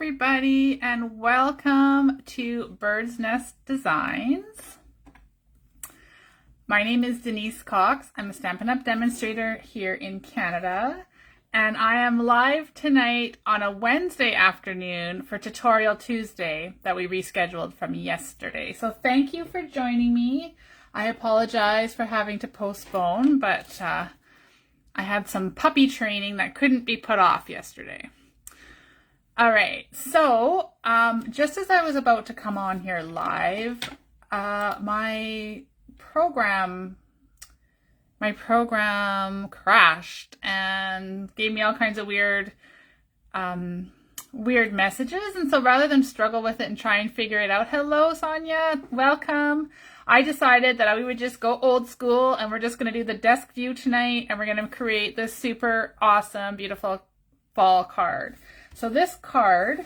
everybody, and welcome to Bird's Nest Designs. My name is Denise Cox. I'm a Stampin' Up! Demonstrator here in Canada, and I am live tonight on a Wednesday afternoon for Tutorial Tuesday that we rescheduled from yesterday. So thank you for joining me. I apologize for having to postpone, but I had some puppy training that couldn't be put off yesterday. All right, so just as I was about to come on here live, my program crashed and gave me all kinds of weird messages. And so rather than struggle with it and try and figure it out, hello Sonia, welcome. I decided that we would just go old school and we're just going to do the desk view tonight, and we're going to create this super awesome, beautiful fall card. So this card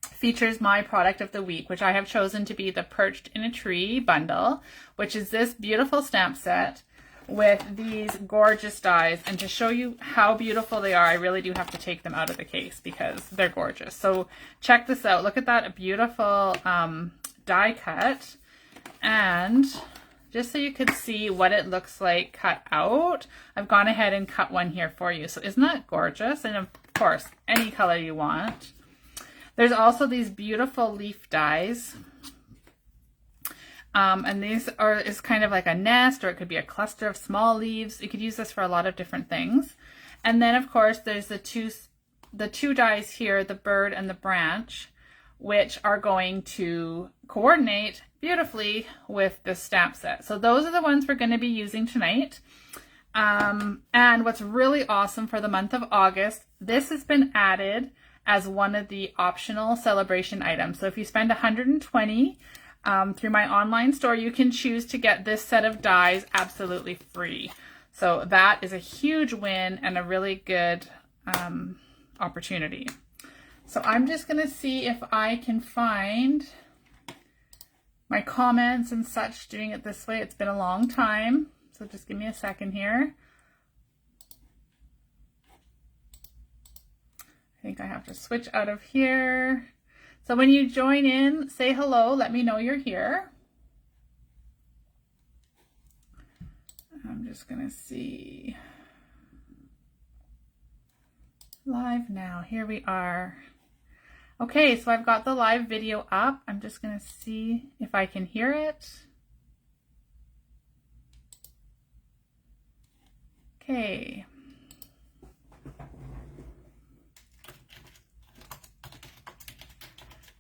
features my product of the week, which I have chosen to be the Perched in a Tree bundle, which is this beautiful stamp set with these gorgeous dies. And to show you how beautiful they are, I really do have to take them out of the case because they're gorgeous. So check this out. Look at that beautiful die cut. And just so you could see what it looks like cut out, I've gone ahead and cut one here for you. So isn't that gorgeous? And of course, any color you want. There's also these beautiful leaf dies. And these is kind of like a nest, or it could be a cluster of small leaves. You could use this for a lot of different things. And then of course there's the two dies here, the bird and the branch, which are going to coordinate beautifully with the stamp set. So those are the ones we're going to be using tonight. And what's really awesome for the month of August, this has been added as one of the optional celebration items. So if you spend $120 through my online store, you can choose to get this set of dies absolutely free. So that is a huge win and a really good opportunity. So I'm just going to see if I can find my comments and such doing it this way. It's been a long time, so just give me a second here. I think I have to switch out of here. So when you join in, say hello, let me know you're here. I'm just gonna see. Live now, here we are. Okay, so I've got the live video up. I'm just gonna see if I can hear it. Okay.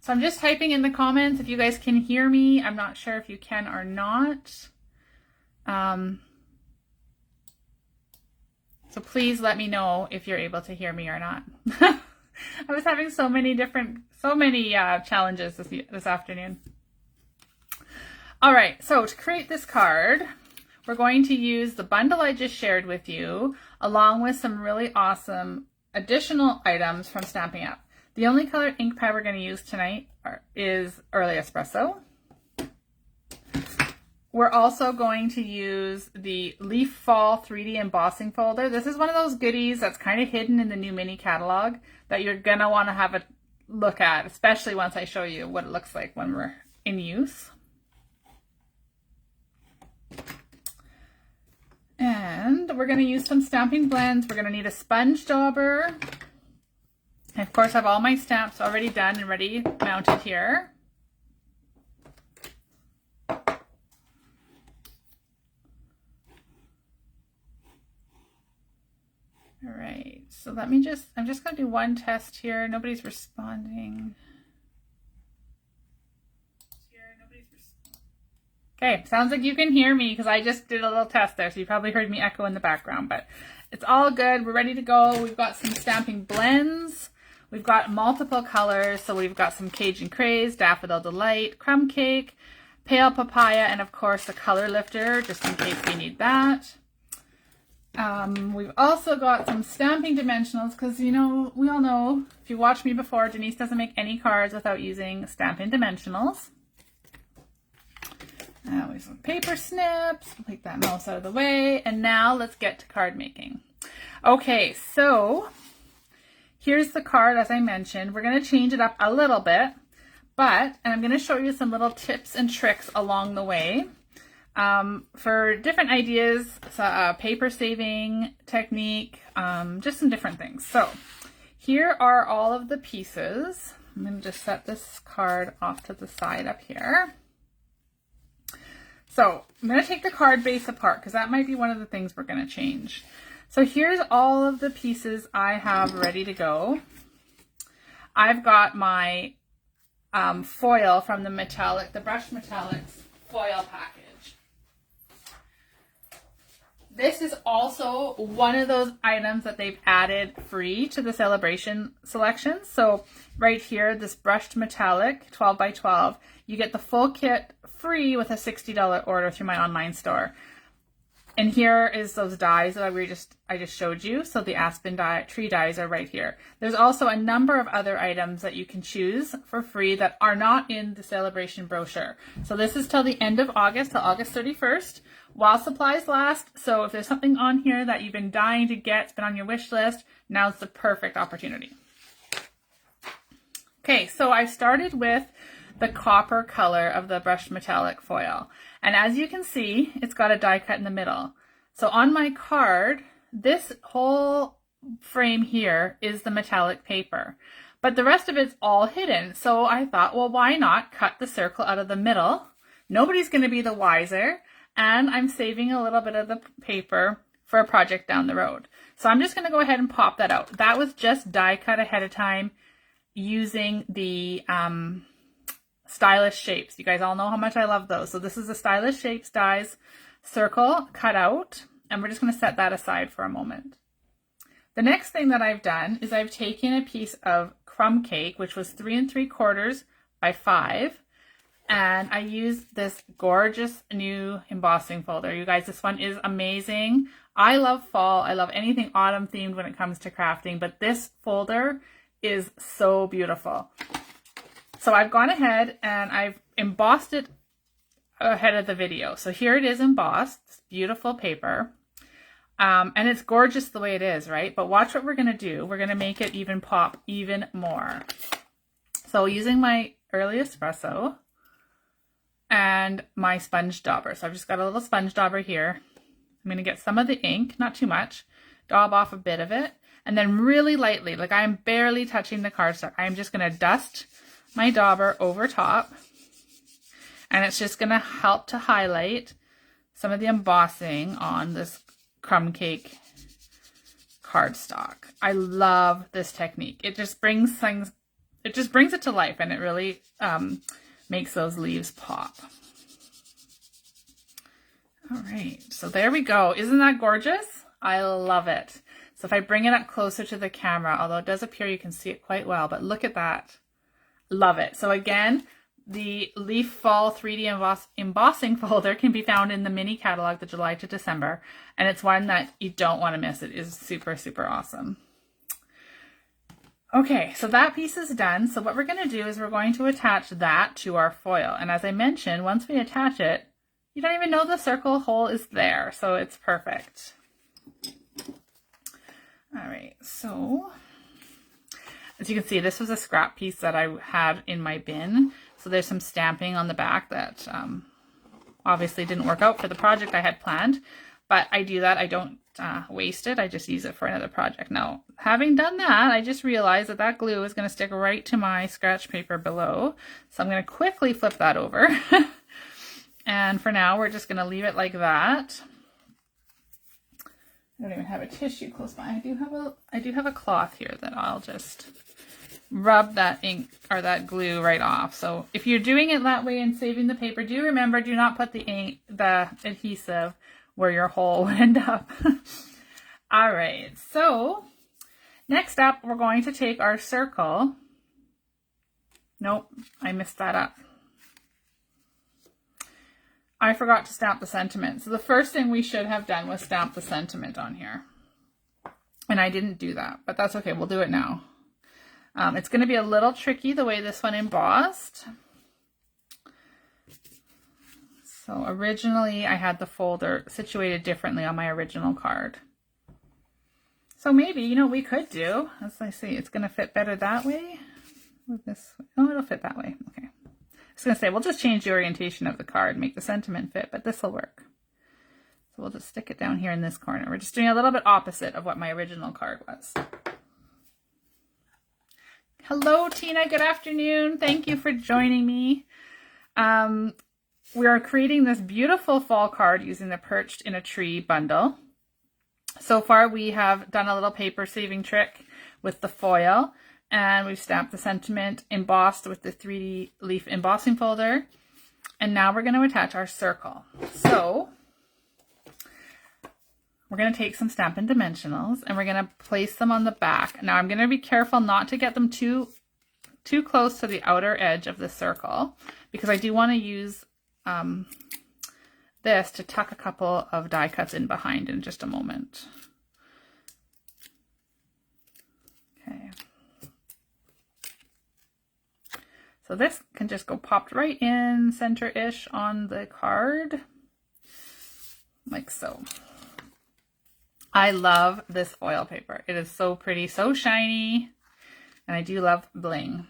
So I'm just typing in the comments if you guys can hear me. I'm not sure if you can or not. So please let me know if you're able to hear me or not. I was having so many challenges this afternoon. All right, so to create this card, we're going to use the bundle I just shared with you, along with some really awesome additional items from Stampin' Up. The only color ink pad we're going to use tonight is Early Espresso. We're also going to use the Leaf Fall 3D embossing folder. This is one of those goodies that's kind of hidden in the new mini catalog that you're going to want to have a look at, especially once I show you what it looks like when we're in use. And we're going to use some stamping blends. We're going to need a sponge dauber. And of course, I have all my stamps already done and ready mounted here. All right, so I'm just going to do one test here. Nobody's responding. Okay, sounds like you can hear me because I just did a little test there, so you probably heard me echo in the background, but it's all good. We're ready to go. We've got some stamping blends. We've got multiple colors, so we've got some Cajun Craze, Daffodil Delight, Crumb Cake, Pale Papaya, and of course a color lifter, just in case we need that. We've also got some stamping dimensionals because, you know, we all know, if you watched me before, Denise doesn't make any cards without using stamping dimensionals. Now we have some paper snips. We'll take that mouse out of the way. And now let's get to card making. Okay, so here's the card, as I mentioned. We're going to change it up a little bit, and I'm going to show you some little tips and tricks along the way for different ideas, paper saving technique, just some different things. So here are all of the pieces. I'm going to just set this card off to the side up here. So I'm going to take the card base apart because that might be one of the things we're going to change. So here's all of the pieces I have ready to go. I've got my foil from the Brushed Metallics foil package. This is also one of those items that they've added free to the celebration selection. So right here, this Brushed Metallic 12 by 12, you get the full kit free with a $60 order through my online store. And here is those dies that I just showed you. So the aspen tree dies are right here. There's also a number of other items that you can choose for free that are not in the celebration brochure. So this is till the end of August, till August 31st, while supplies last. So if there's something on here that you've been dying to get, it's been on your wish list, now's the perfect opportunity. Okay, so I started with the copper color of the Brushed Metallic foil. And as you can see, it's got a die cut in the middle. So on my card, this whole frame here is the metallic paper, but the rest of it's all hidden. So I thought, well, why not cut the circle out of the middle? Nobody's going to be the wiser. And I'm saving a little bit of the paper for a project down the road. So I'm just going to go ahead and pop that out. That was just die cut ahead of time using the Stylish Shapes. You guys all know how much I love those. So this is the Stylish Shapes dies circle cut out, and we're just going to set that aside for a moment. The next thing that I've done is I've taken a piece of crumb cake, which was 3 3/4 by 5, and I used this gorgeous new embossing folder. You guys, this one is amazing. I love fall. I love anything autumn themed when it comes to crafting, but this folder is so beautiful. So I've gone ahead and I've embossed it ahead of the video. So here it is embossed, it's beautiful paper. And it's gorgeous the way it is, right? But watch what we're going to do. We're going to make it even pop even more. So using my early espresso and my sponge dauber. So I've just got a little sponge dauber here. I'm going to get some of the ink, not too much, daub off a bit of it, and then really lightly, like I'm barely touching the cardstock, I'm just going to dust my dauber over top, and it's just going to help to highlight some of the embossing on this crumb cake cardstock. I love this technique. It just brings things, it just brings it to life, and it really makes those leaves pop. All right, so there we go. Isn't that gorgeous? I love it. So if I bring it up closer to the camera, although it does appear you can see it quite well, but look at that. Love it. So again, the Leaf Fall 3D embossing folder can be found in the mini catalog, the July to December, and it's one that you don't want to miss. It is super, super awesome. Okay, so that piece is done. So what we're going to do is we're going to attach that to our foil. And as I mentioned, once we attach it, you don't even know the circle hole is there. So it's perfect. All right, so as you can see, this was a scrap piece that I had in my bin. So there's some stamping on the back that obviously didn't work out for the project I had planned. But I do that. I don't waste it. I just use it for another project. Now, having done that, I just realized that that glue is going to stick right to my scratch paper below. So I'm going to quickly flip that over. And for now, we're just going to leave it like that. I don't even have a tissue close by. I do have a cloth here that I'll just rub that ink or that glue right off. So if you're doing it that way and saving the paper, do remember, do not put the adhesive where your hole will end up. All right, so next up, we're going to take our circle. Nope, I messed that up. I forgot to stamp the sentiment. So the first thing we should have done was stamp the sentiment on here. And I didn't do that, but that's okay. We'll do it now. It's going to be a little tricky the way this one embossed. So originally I had the folder situated differently on my original card. So maybe, you know, we could do, as I say, it's going to fit better that way. With this, oh, it'll fit that way. Okay. I was going to say, we'll just change the orientation of the card, make the sentiment fit, but this will work. So we'll just stick it down here in this corner. We're just doing a little bit opposite of what my original card was. Hello, Tina. Good afternoon. Thank you for joining me. We are creating this beautiful fall card using the Perched in a Tree bundle. So far, we have done a little paper saving trick with the foil, and we've stamped the sentiment embossed with the 3D leaf embossing folder. And now we're going to attach our circle. So we're going to take some Stampin' Dimensionals and we're going to place them on the back. Now I'm going to be careful not to get them too close to the outer edge of the circle, because I do want to use this to tuck a couple of die cuts in behind in just a moment. Okay. So this can just go popped right in center-ish on the card, like so. I love this foil paper. It is so pretty, so shiny, and I do love bling.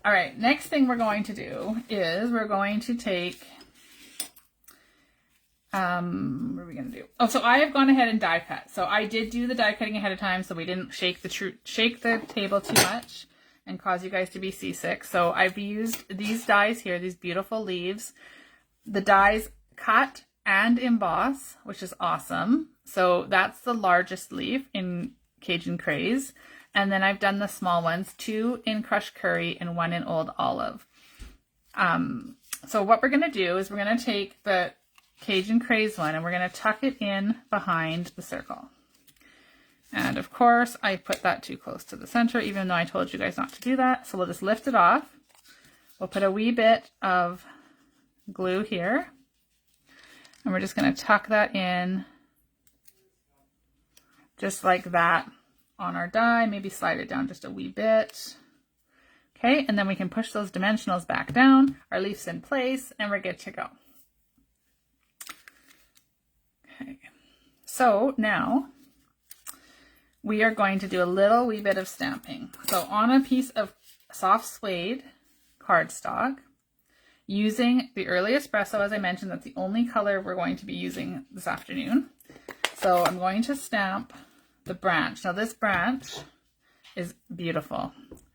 All right, next thing we're going to do is we're going to take, what are we going to do? Oh, so I have gone ahead and die cut. So I did do the die cutting ahead of time so we didn't shake the table too much and cause you guys to be seasick. So I've used these dies here, these beautiful leaves. The dies cut and emboss, which is awesome. So that's the largest leaf in Cajun Craze. And then I've done the small ones, 2 in crushed curry and 1 in old olive. So what we're going to do is we're going to take the Cajun Craze one and we're going to tuck it in behind the circle. And of course, I put that too close to the center, even though I told you guys not to do that. So we'll just lift it off. We'll put a wee bit of glue here. And we're just going to tuck that in just like that on our die. Maybe slide it down just a wee bit. Okay, and then we can push those dimensionals back down. Our leaf's in place and we're good to go. Okay, so now we are going to do a little wee bit of stamping. So on a piece of soft suede cardstock, using the early espresso, as I mentioned, that's the only color we're going to be using this afternoon. So I'm going to stamp the branch. Now this branch is beautiful.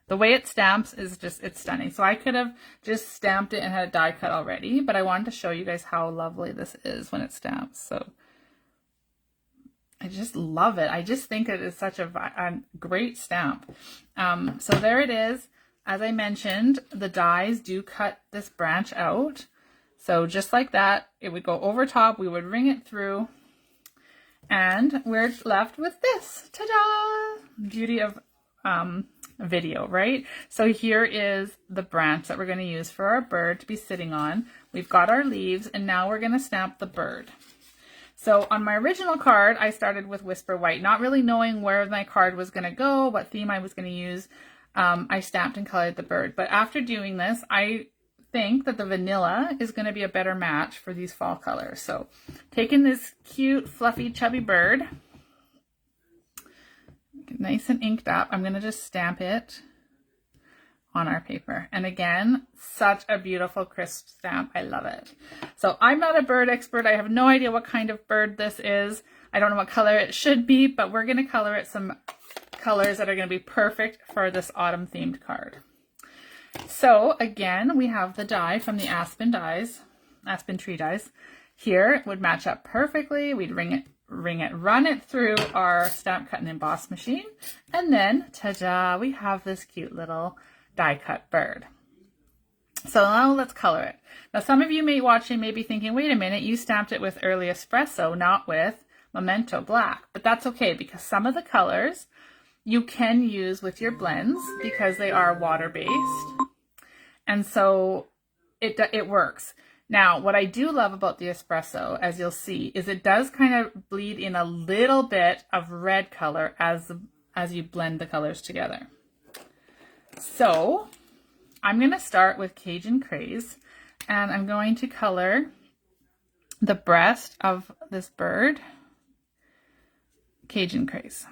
The way it stamps is just, it's stunning. So I could have just stamped it and had a die cut already, but I wanted to show you guys how lovely this is when it stamps. So I just love it. I just think it is such a great stamp. So there it is. As I mentioned, the dies do cut this branch out. So just like that, it would go over top. We would ring it through. And we're left with this. Ta-da! Beauty of video, right? So here is the branch that we're going to use for our bird to be sitting on. We've got our leaves, and now we're going to stamp the bird. So on my original card, I started with Whisper White, not really knowing where my card was going to go, what theme I was going to use. I stamped and colored the bird. But after doing this, I think that the vanilla is going to be a better match for these fall colors. So taking this cute, fluffy, chubby bird, nice and inked up, I'm going to just stamp it on our paper. And again, such a beautiful crisp stamp. I love it. So I'm not a bird expert. I have no idea what kind of bird this is. I don't know what color it should be, but we're going to color it some colors that are going to be perfect for this autumn themed card. So again, we have the die from the Aspen Tree dies. Here it would match up perfectly. We'd run it through our stamp cut and emboss machine. And then, ta-da, we have this cute little die cut bird. So now let's color it. Now some of you may be thinking, wait a minute, you stamped it with early espresso, not with Memento Black. But that's okay, because some of the colors you can use with your blends because they are water-based. And so it works. Now, what I do love about the espresso, as you'll see, is it does kind of bleed in a little bit of red color as you blend the colors together. So I'm going to start with Cajun Craze, and I'm going to color the breast of this bird Cajun Craze.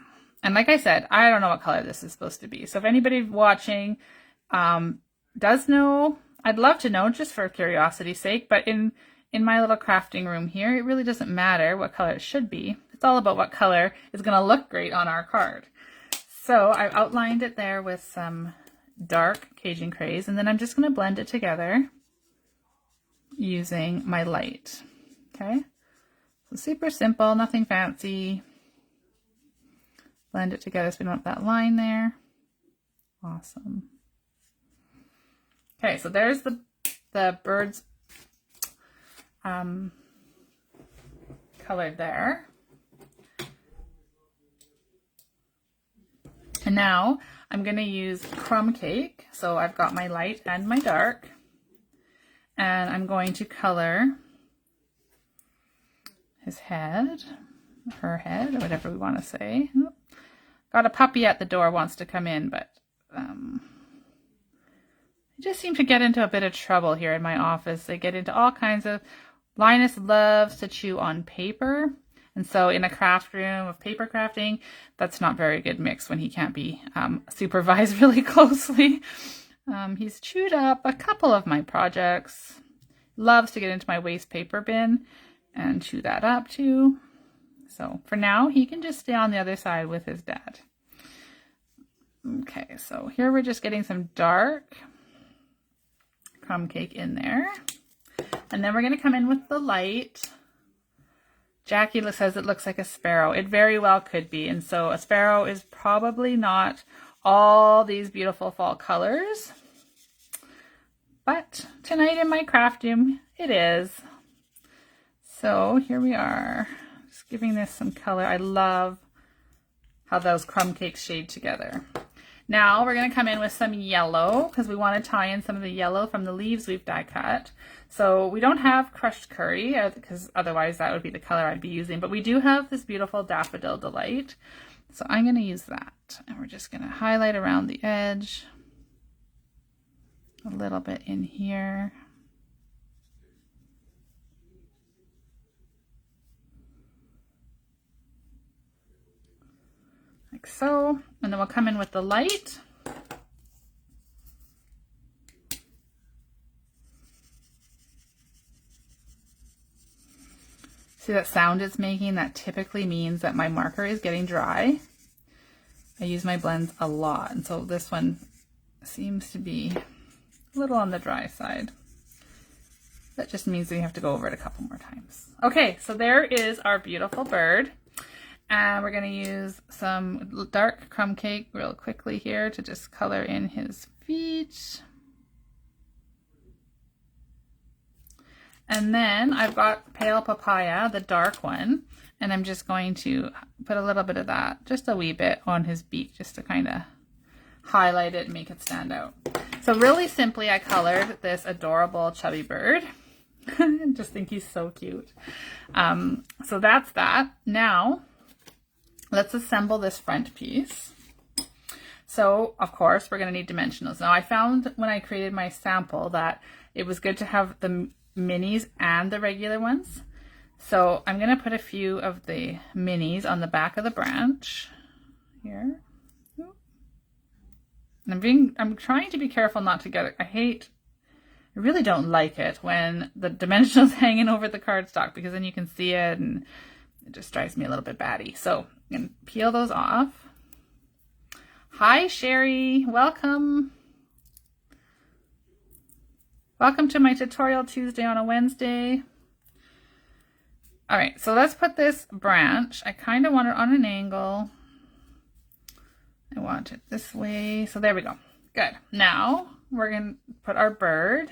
And like I said, I don't know what color this is supposed to be. So if anybody watching does know, I'd love to know just for curiosity's sake. But in my little crafting room here, it really doesn't matter what color it should be. It's all about what color is going to look great on our card. So I've outlined it there with some dark Cajun Craze, and then I'm just going to blend it together using my light. Okay, so super simple, nothing fancy. Blend it together so we don't have that line there. Awesome. Okay, so there's the bird's colored there. And now I'm going to use crumb cake. So I've got my light and my dark. And I'm going to color his head, her head, or whatever we want to say. Got a puppy at the door, wants to come in, but I just seem to get into a bit of trouble here in my office. They get into all kinds of... Linus loves to chew on paper. And so in a craft room of paper crafting, that's not very good mix when he can't be supervised really closely. He's chewed up a couple of my projects. Loves to get into my waste paper bin and chew that up too. So for now, he can just stay on the other side with his dad. Okay, so here we're just getting some dark crumb cake in there. And then we're going to come in with the light. Jackie says it looks like a sparrow. It very well could be. And so a sparrow is probably not all these beautiful fall colors. But tonight in my craft room, it is. So here we are. Just giving this some color. I love how those crumb cakes shade together. Now we're going to come in with some yellow because we want to tie in some of the yellow from the leaves we've die cut. So we don't have crushed curry because otherwise that would be the color I'd be using. But we do have this beautiful Daffodil Delight. So I'm going to use that. And we're just going to highlight around the edge. A little bit in here. Like so. And then we'll come in with the light. See that sound it's making? That typically means that my marker is getting dry. I use my blends a lot, and so this one seems to be a little on the dry side. That just means that you have to go over it a couple more times. Okay, so there is our beautiful bird. And we're going to use some dark crumb cake real quickly here to just color in his feet. And then I've got Pale Papaya, the dark one, and I'm just going to put a little bit of that, just a wee bit on his beak, just to kind of highlight it and make it stand out. So really simply, I colored this adorable chubby bird. I just think he's so cute. So that's that. Now, let's assemble this front piece. So, of course, we're going to need dimensionals. Now, I found when I created my sample that it was good to have the minis and the regular ones. So I'm going to put a few of the minis on the back of the branch here. And I'm trying to be careful not to get it. I really don't like it when the dimensionals hanging over the cardstock, because then you can see it and it just drives me a little bit batty. So I'm going to peel those off. Hi, Sherry. Welcome. Welcome to my tutorial Tuesday on a Wednesday. All right, so let's put this branch. I kind of want it on an angle. I want it this way. So there we go. Good. Now we're going to put our bird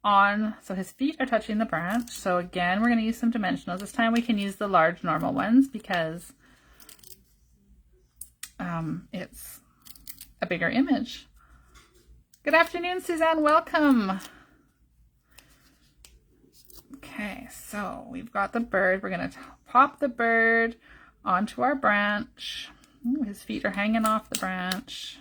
on. So his feet are touching the branch. So again, we're going to use some dimensionals. This time we can use the large normal ones because it's a bigger image. Good afternoon, Suzanne. Welcome. Okay, so we've got the bird. We're going to pop the bird onto our branch. Ooh, his feet are hanging off the branch.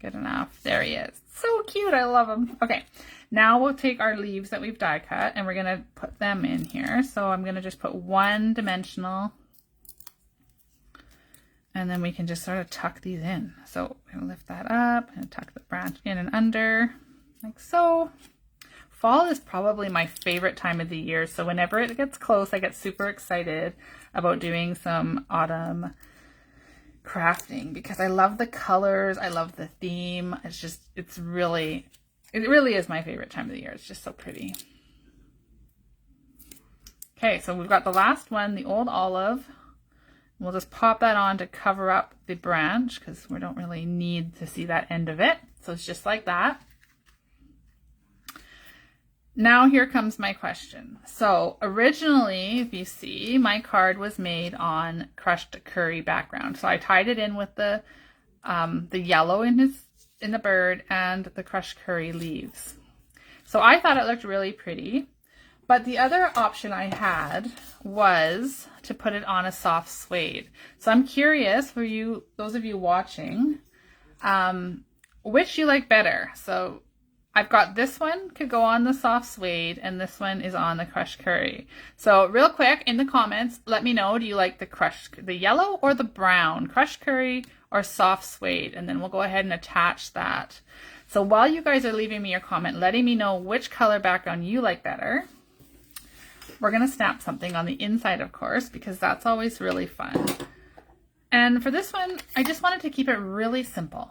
Good enough. There he is. So cute. I love him. Okay, now we'll take our leaves that we've die cut and we're going to put them in here. So I'm going to just put one dimensional And then we can just sort of tuck these in. So we're gonna lift that up and tuck the branch in and under, like so. Fall is probably my favorite time of the year. So whenever it gets close, I get super excited about doing some autumn crafting because I love the colors. I love the theme. It really is my favorite time of the year. It's just so pretty. Okay, so we've got the last one, the old olive. We'll just pop that on to cover up the branch because we don't really need to see that end of it. So it's just like that. Now here comes my question. So originally, if you see, my card was made on crushed curry background. So I tied it in with the yellow in the bird and the crushed curry leaves. So I thought it looked really pretty. But the other option I had was to put it on a soft suede. So I'm curious for you, those of you watching, which you like better. So I've got this one could go on the soft suede and this one is on the crushed curry. So real quick in the comments, let me know, do you like the yellow or the brown, crushed curry or soft suede? And then we'll go ahead and attach that. So while you guys are leaving me your comment, letting me know which color background you like better, we're going to snap something on the inside, of course, because that's always really fun. And for this one, I just wanted to keep it really simple.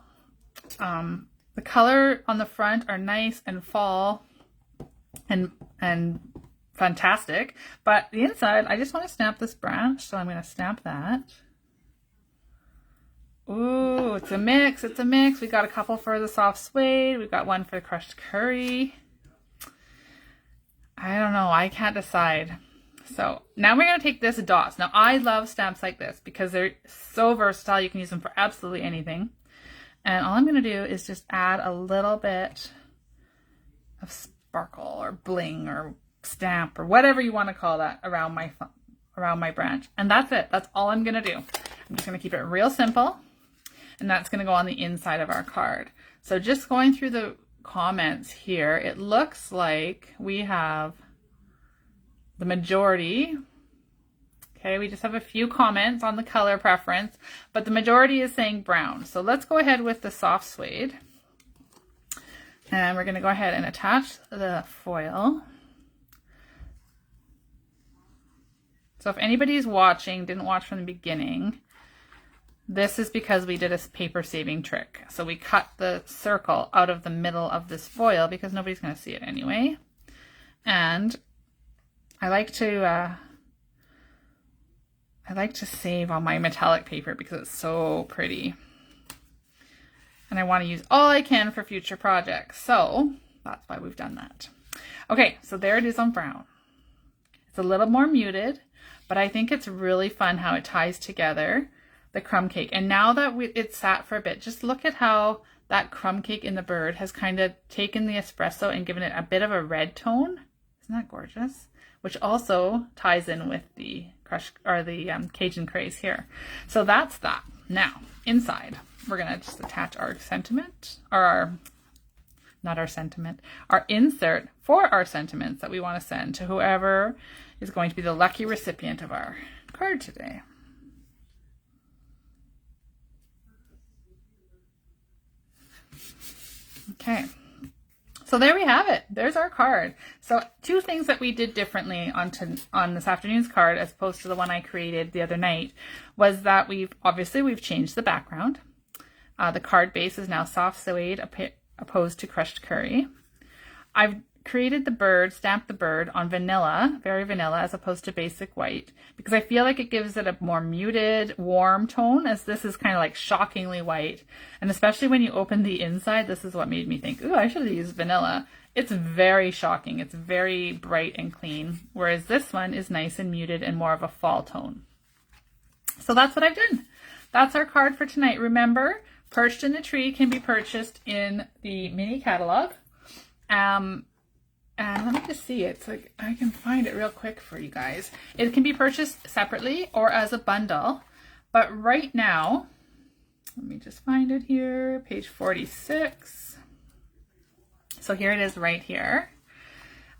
The color on the front are nice and fall and fantastic, but the inside, I just want to snap this branch, so I'm going to snap that. Ooh, it's a mix, it's a mix. We got a couple for the soft suede, we've got one for the crushed curry. I don't know, I can't decide. So now we're going to take this dots. Now I love stamps like this because they're so versatile, you can use them for absolutely anything. And all I'm going to do is just add a little bit of sparkle or bling or stamp or whatever you want to call that around my branch. And that's it. That's all I'm going to do. I'm just going to keep it real simple. And that's going to go on the inside of our card. So just going through the comments here, it looks like we have the majority. Okay, we just have a few comments on the color preference, but the majority is saying brown. So let's go ahead with the soft suede. And we're going to go ahead and attach the foil. So if anybody's watching, didn't watch from the beginning, this is because we did a paper saving trick. So we cut the circle out of the middle of this foil because nobody's going to see it anyway. And I like to save on my metallic paper because it's so pretty. And I want to use all I can for future projects. So that's why we've done that. Okay, so there it is on brown. It's a little more muted, but I think it's really fun how it ties together the crumb cake. And now that it's sat for a bit, just look at how that crumb cake in the bird has kind of taken the espresso and given it a bit of a red tone. Isn't that gorgeous? Which also ties in with the Cajun craze here. So that's that. Now, inside, we're going to just attach our sentiment, or our insert for our sentiments that we want to send to whoever is going to be the lucky recipient of our card today. Okay. So there we have it. There's our card. So two things that we did differently on this afternoon's card as opposed to the one I created the other night was that we've changed the background. The card base is now soft suede opposed to crushed curry. I've created the bird, stamped the bird on vanilla, very vanilla, as opposed to basic white, because I feel like it gives it a more muted, warm tone, as this is kind of like shockingly white. And especially when you open the inside, this is what made me think, ooh, I should have used vanilla. It's very shocking. It's very bright and clean, whereas this one is nice and muted and more of a fall tone. So that's what I've done. That's our card for tonight. Remember, Perched in a Tree can be purchased in the mini catalog. And let me just see, it's like, I can find it real quick for you guys. It can be purchased separately or as a bundle. But right now, let me just find it here, page 46. So here it is right here.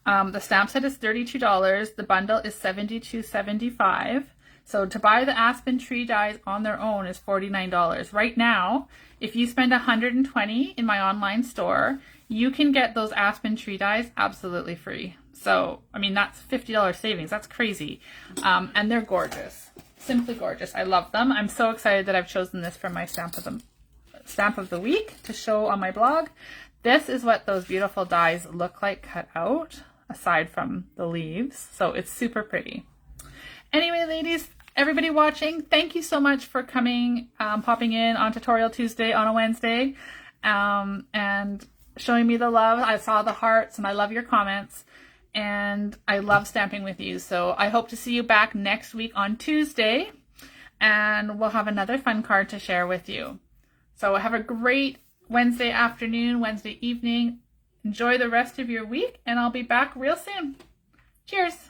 The stamp set is $32. The bundle is $72.75. So to buy the aspen tree dies on their own is $49. Right now, if you spend $120 in my online store, you can get those aspen tree dies absolutely free. So, I mean, that's $50 savings. That's crazy. And they're gorgeous. Simply gorgeous. I love them. I'm so excited that I've chosen this for my stamp of the week to show on my blog. This is what those beautiful dies look like cut out, aside from the leaves. So it's super pretty. Anyway, ladies, everybody watching, thank you so much for coming, popping in on Tutorial Tuesday on a Wednesday, and showing me the love. I saw the hearts and I love your comments, and I love stamping with you. So I hope to see you back next week on Tuesday, and we'll have another fun card to share with you. So have a great Wednesday afternoon, Wednesday evening. Enjoy the rest of your week, and I'll be back real soon. Cheers.